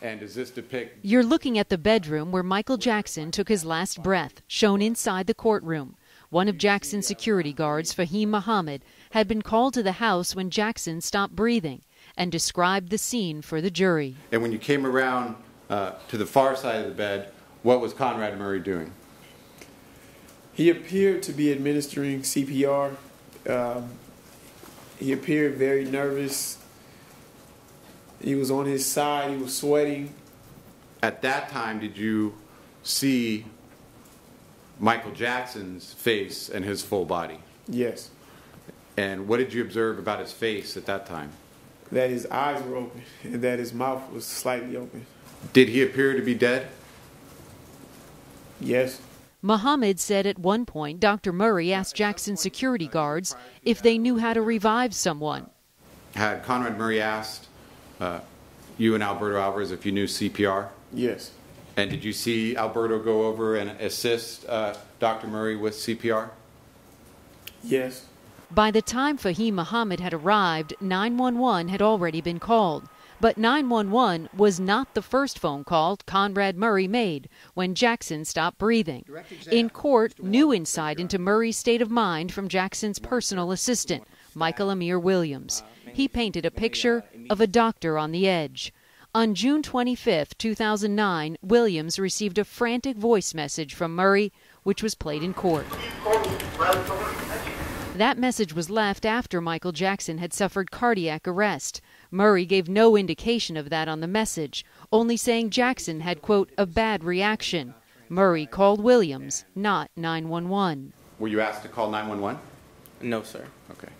And does this depict... You're looking at the bedroom where Michael Jackson took his last breath, shown inside the courtroom. One of Jackson's security guards, Fahim Muhammad, had been called to the house when Jackson stopped breathing and described the scene for the jury. And when you came around to the far side of the bed, what was Conrad Murray doing? He appeared to be administering CPR. He appeared very nervous. He was on his side. He was sweating. At that time, did you see Michael Jackson's face and his full body? Yes. And what did you observe about his face at that time? That his eyes were open and that his mouth was slightly open. Did he appear to be dead? Yes. Muhammad said at one point Dr. Murray asked Jackson's security guards if they knew how to revive someone. Had Conrad Murray asked you and Alberto Alvarez if you knew CPR? Yes. And did you see Alberto go over and assist Dr. Murray with CPR? Yes. By the time Fahim Muhammad had arrived, 911 had already been called. But 911 was not the first phone call Conrad Murray made when Jackson stopped breathing. In court, new insight into Murray's state of mind from Jackson's personal assistant, Michael Amir Williams. He painted a picture of a doctor on the edge. On June 25, 2009, Williams received a frantic voice message from Murray, which was played in court. That message was left after Michael Jackson had suffered cardiac arrest. Murray gave no indication of that on the message, only saying Jackson had, quote, a bad reaction. Murray called Williams, not 911. Were you asked to call 911? No, sir. Okay.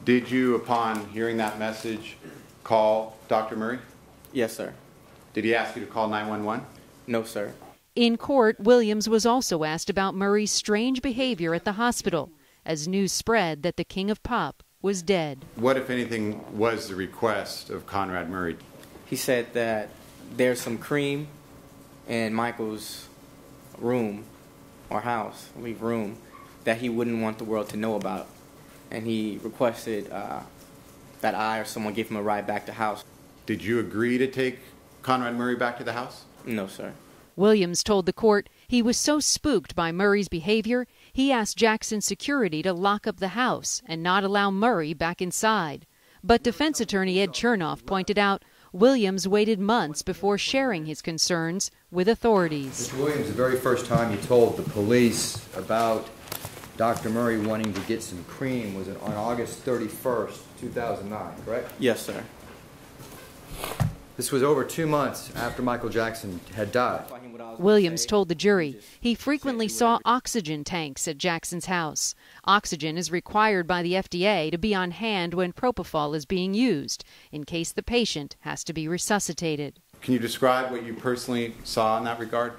Did you, upon hearing that message, call Dr. Murray? Yes, sir. Did he ask you to call 911? No, sir. In court, Williams was also asked about Murray's strange behavior at the hospital, as news spread that the King of Pop was dead. What, if anything, was the request of Conrad Murray? He said that there's some cream in Michael's room, or house, I believe room, that he wouldn't want the world to know about. And he requested that I or someone give him a ride back to house. Did you agree to take Conrad Murray back to the house? No, sir. Williams told the court he was so spooked by Murray's behavior, he asked Jackson's security to lock up the house and not allow Murray back inside. But defense attorney Ed Chernoff pointed out Williams waited months before sharing his concerns with authorities. Mr. Williams, the very first time you told the police about Dr. Murray wanting to get some cream was on August 31st, 2009, correct? Yes, sir. This was over 2 months after Michael Jackson had died. Williams told the jury he frequently saw oxygen tanks at Jackson's house. Oxygen is required by the FDA to be on hand when propofol is being used, in case the patient has to be resuscitated. Can you describe what you personally saw in that regard?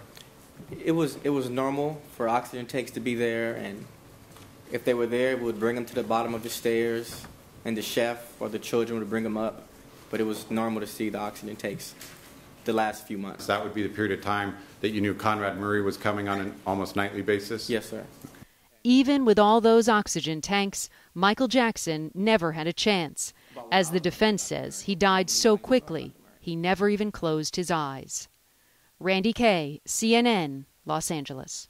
It was normal for oxygen tanks to be there, and if they were there, we would bring them to the bottom of the stairs, and the chef or the children would bring them up. But it was normal to see the oxygen tanks the last few months. That would be the period of time that you knew Conrad Murray was coming on an almost nightly basis? Yes, sir. Even with all those oxygen tanks, Michael Jackson never had a chance. As the defense says, he died so quickly, he never even closed his eyes. Randy Kay, CNN, Los Angeles.